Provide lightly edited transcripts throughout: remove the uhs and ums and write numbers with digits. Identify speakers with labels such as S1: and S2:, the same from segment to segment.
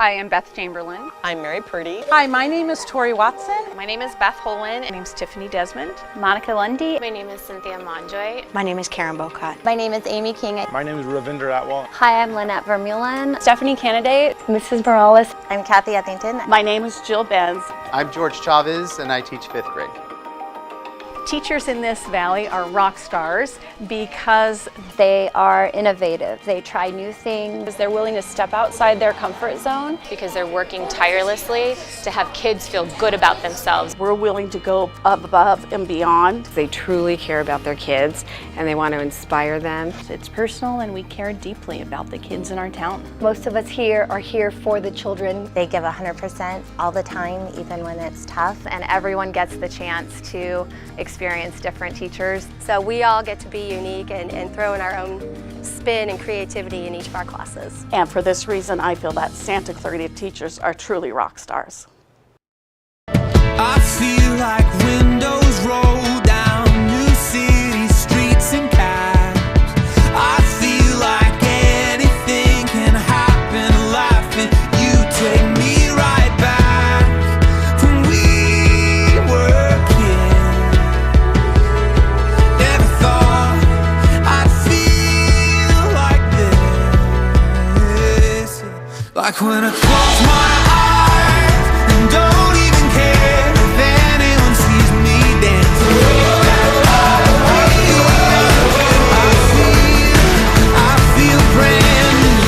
S1: Hi, I'm Beth Chamberlain.
S2: I'm Mary Purdy.
S3: Hi, my name is Tori Watson.
S1: My name is Beth Holland. My name's Tiffany Desmond.
S4: Monica Lundy.
S5: My name is Cynthia Monjoy.
S6: My name is Karen Bocott.
S4: My name is Amy King.
S7: My name is Ravinder Atwal.
S4: Hi, I'm Lynette Vermeulen.
S8: Stephanie Candidate.
S9: Mrs. Morales.
S10: I'm Kathy Ethington.
S11: My name is Jill Benz.
S12: I'm George Chavez, and I teach 5th grade.
S1: Teachers in this valley are rock stars because
S4: they are innovative. They try new things.
S8: They're willing to step outside their comfort zone.
S5: Because they're working tirelessly to have kids feel good about themselves.
S11: We're willing to go above and beyond.
S6: They truly care about their kids and they want to inspire them.
S8: It's personal and we care deeply about the kids in our town.
S9: Most of us here are here for the children.
S10: They give 100% all the time, even when it's tough.
S4: And everyone gets the chance to experience different teachers.
S13: So we all get to be unique and throw in our own spin and creativity in each of our classes.
S11: And for this reason, I feel that Santa Clarita teachers are truly rock stars.
S14: I feel like windows roll down new city streets and cabs. I feel like anything can happen in life and you take me right back from we were kids. Never thought I'd feel like this. Like when I close my eyes and don't even care if anyone sees me dancing. I feel brand new.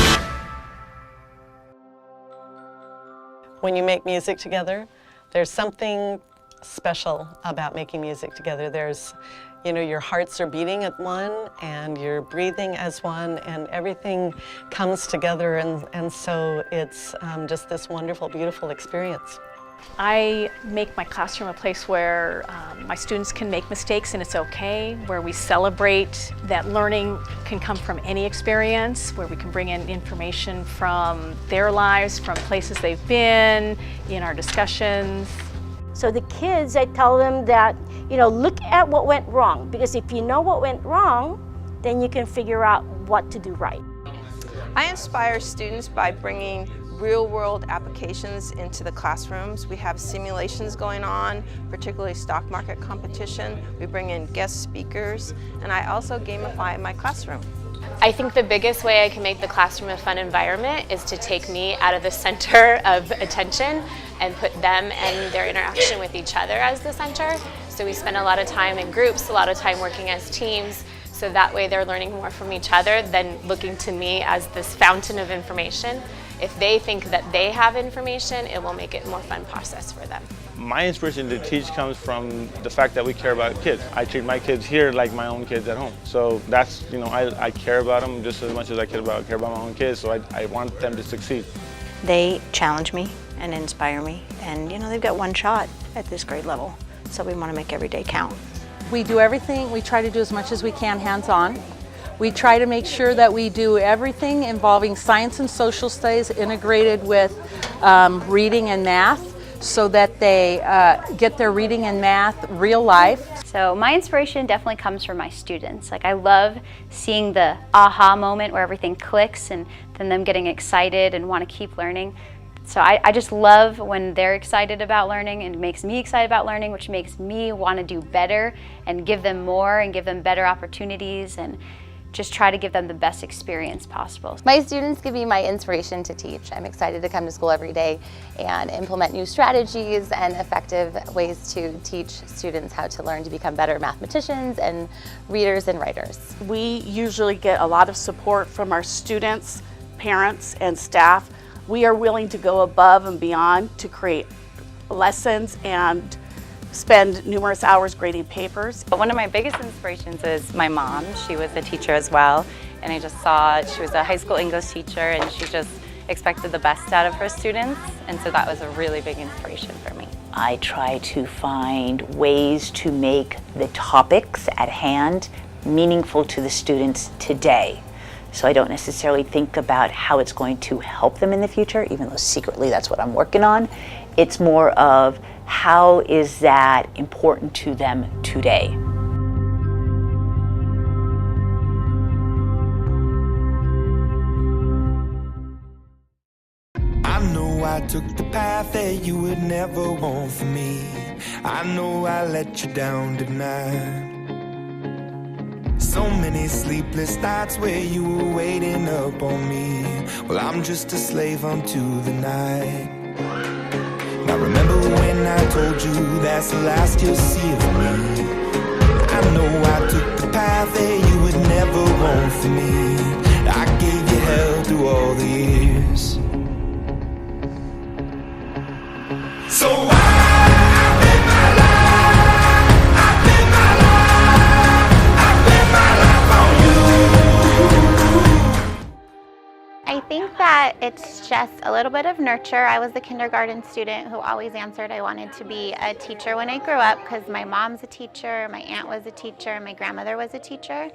S2: When you make music together, there's something special about making music together. There's, you know, your hearts are beating at one and you're breathing as one and everything comes together and so it's just this wonderful, beautiful experience.
S1: I make my classroom a place where my students can make mistakes and it's okay, where we celebrate that learning can come from any experience, where we can bring in information from their lives, from places they've been, in our discussions.
S9: So the kids, I tell them that, look at what went wrong, because if you know what went wrong, then you can figure out what to do right.
S15: I inspire students by bringing real-world applications into the classrooms. We have simulations going on, particularly stock market competition. We bring in guest speakers, and I also gamify my classroom.
S5: I think the biggest way I can make the classroom a fun environment is to take me out of the center of attention and put them and their interaction with each other as the center. So we spend a lot of time in groups, a lot of time working as teams, so that way they're learning more from each other than looking to me as this fountain of information. If they think that they have information, it will make it a more fun process for them.
S7: My inspiration to teach comes from the fact that we care about kids. I treat my kids here like my own kids at home. So that's, I care about them just as much as I care about my own kids, so I want them to succeed.
S6: They challenge me and inspire me and they've got one shot at this grade level, so we want to make every day count.
S3: We do everything, we try to do as much as we can hands-on. We try to make sure that we do everything involving science and social studies integrated with reading and math, so that they get their reading and math real life.
S4: So my inspiration definitely comes from my students. Like, I love seeing the aha moment where everything clicks and then them getting excited and want to keep learning. So I just love when they're excited about learning, and it makes me excited about learning, which makes me want to do better and give them more and give them better opportunities and just try to give them the best experience possible.
S10: My students give me my inspiration to teach. I'm excited to come to school every day and implement new strategies and effective ways to teach students how to learn to become better mathematicians and readers and writers.
S11: We usually get a lot of support from our students, parents, and staff. We are willing to go above and beyond to create lessons and spend numerous hours grading papers.
S8: One of my biggest inspirations is my mom. She was a teacher as well, and I just saw she was a high school English teacher and she just expected the best out of her students, and so that was a really big inspiration for me.
S16: I try to find ways to make the topics at hand meaningful to the students today. So I don't necessarily think about how it's going to help them in the future, even though secretly that's what I'm working on. It's more of how is that important to them today.
S14: I know I took the path that you would never want for me. I know I let you down tonight. So many sleepless nights where you were waiting up on me. Well, I'm just a slave unto the night. Now remember when I told you that's the last you'll see of me. I know I took the path that you would never want for me. I gave you hell through all the years. So I bet my life, I bet my life, I bet my life on you.
S17: I think that it's just a little bit of nurture. I was the kindergarten student who always answered I wanted to be a teacher when I grew up because my mom's a teacher, my aunt was a teacher, my grandmother was a teacher.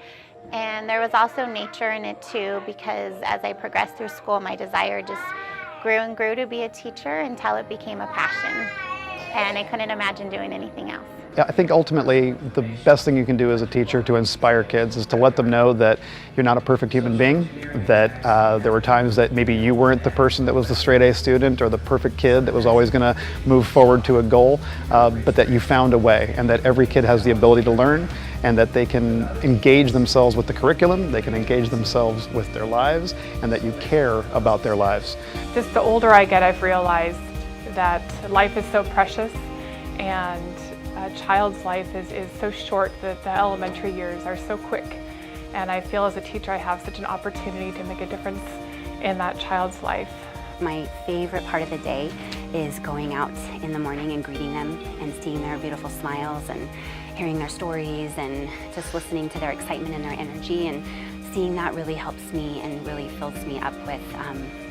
S17: And there was also nature in it too, because as I progressed through school, my desire just grew and grew to be a teacher until it became a passion. And I couldn't imagine doing anything else.
S18: Yeah, I think ultimately the best thing you can do as a teacher to inspire kids is to let them know that you're not a perfect human being, that there were times that maybe you weren't the person that was the straight A student or the perfect kid that was always going to move forward to a goal, but that you found a way, and that every kid has the ability to learn, and that they can engage themselves with the curriculum, they can engage themselves with their lives, and that you care about their lives.
S19: Just the older I get, I've realized that life is so precious, and a child's life is so short, that the elementary years are so quick. And I feel as a teacher I have such an opportunity to make a difference in that child's life.
S20: My favorite part of the day is going out in the morning and greeting them and seeing their beautiful smiles and hearing their stories and just listening to their excitement and their energy, and seeing that really helps me and really fills me up with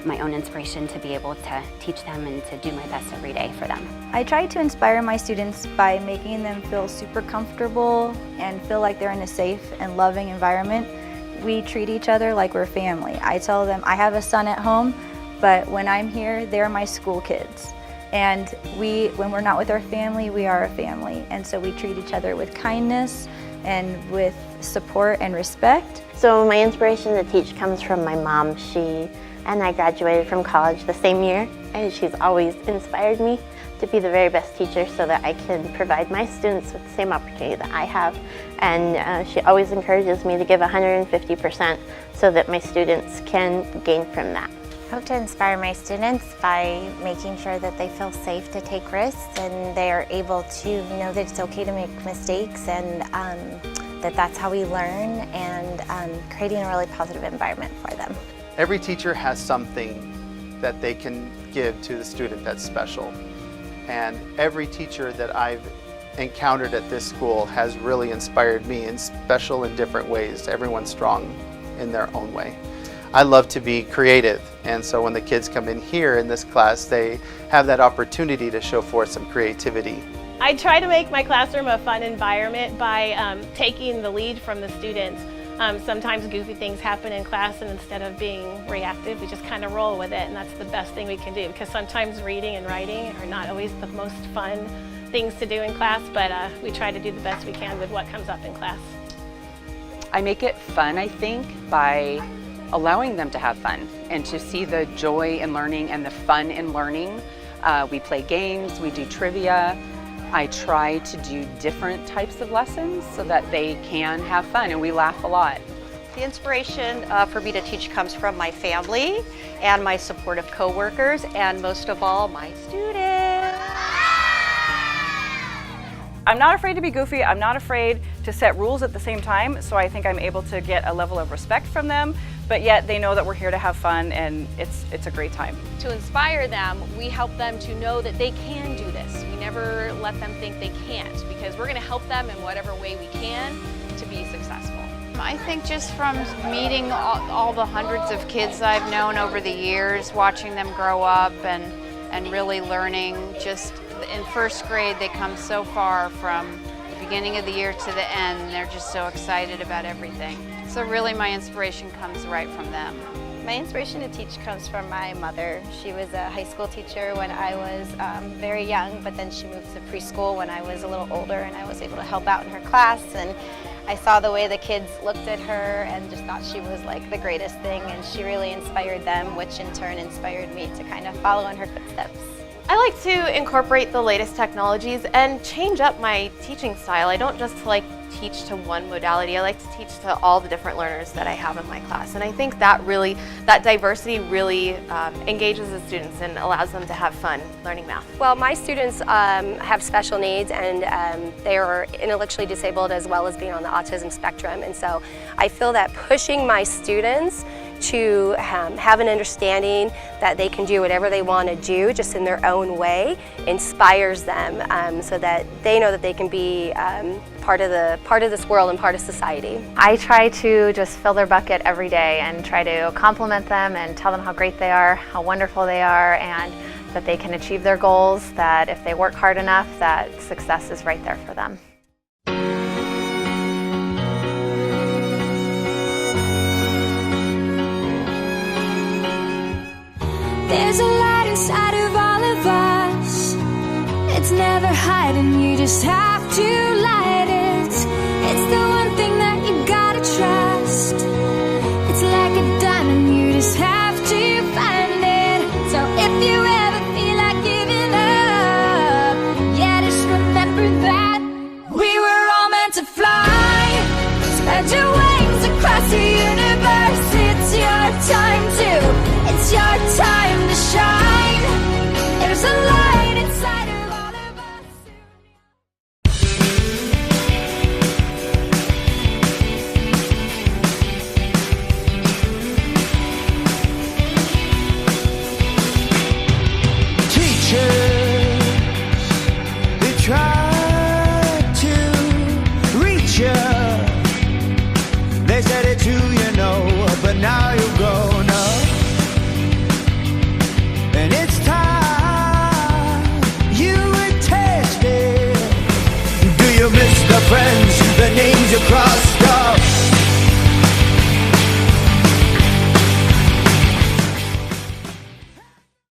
S20: my own inspiration to be able to teach them and to do my best every day for them.
S21: I try to inspire my students by making them feel super comfortable and feel like they're in a safe and loving environment. We treat each other like we're family. I tell them I have a son at home, but when I'm here, they're my school kids. And when we're not with our family, we are a family. And so we treat each other with kindness and with support and respect.
S10: So my inspiration to teach comes from my mom. She and I graduated from college the same year, and she's always inspired me to be the very best teacher so that I can provide my students with the same opportunity that I have. And she always encourages me to give 150% so that my students can gain from that.
S17: I hope to inspire my students by making sure that they feel safe to take risks and they are able to know that it's okay to make mistakes, and that's how we learn, and creating a really positive environment for them.
S12: Every teacher has something that they can give to the student that's special. And every teacher that I've encountered at this school has really inspired me in special and different ways. Everyone's strong in their own way. I love to be creative, and so when the kids come in here in this class, they have that opportunity to show forth some creativity.
S22: I try to make my classroom a fun environment by taking the lead from the students. Sometimes goofy things happen in class, and instead of being reactive, we just kind of roll with it, and that's the best thing we can do, because sometimes reading and writing are not always the most fun things to do in class, but we try to do the best we can with what comes up in class.
S23: I make it fun, I think, by allowing them to have fun and to see the joy in learning and the fun in learning. We play games, we do trivia. I try to do different types of lessons so that they can have fun, and we laugh a lot.
S24: The inspiration for me to teach comes from my family and my supportive coworkers, and most of all, my students.
S25: I'm not afraid to be goofy. I'm not afraid to set rules at the same time, so I think I'm able to get a level of respect from them, but yet they know that we're here to have fun, and it's a great time.
S26: To inspire them, we help them to know that they can do this. We never let them think they can't, because we're going to help them in whatever way we can to be successful.
S27: I think just from meeting all the hundreds of kids I've known over the years, watching them grow up and really learning. Just in first grade, they come so far from the beginning of the year to the end. They're just so excited about everything. So really my inspiration comes right from them.
S13: My inspiration to teach comes from my mother. She was a high school teacher when I was very young, but then she moved to preschool when I was a little older, and I was able to help out in her class. And
S10: I saw the way the kids looked at her and just thought she was like the greatest thing, and she really inspired them, which in turn inspired me to kind of follow in her footsteps.
S1: I like to incorporate the latest technologies and change up my teaching style. I don't just like teach to one modality. I like to teach to all the different learners that I have in my class. And I think that diversity really engages the students and allows them to have fun learning math.
S13: Well, my students have special needs, and they are intellectually disabled as well as being on the autism spectrum. And so I feel that pushing my students to have an understanding that they can do whatever they want to do just in their own way inspires them, so that they know that they can be part of this world and part of society.
S4: I try to just fill their bucket every day and try to compliment them and tell them how great they are, how wonderful they are, and that they can achieve their goals, that if they work hard enough, that success is right there for them.
S14: There's a light inside of all of us. It's never hiding, you just have to light it. It's the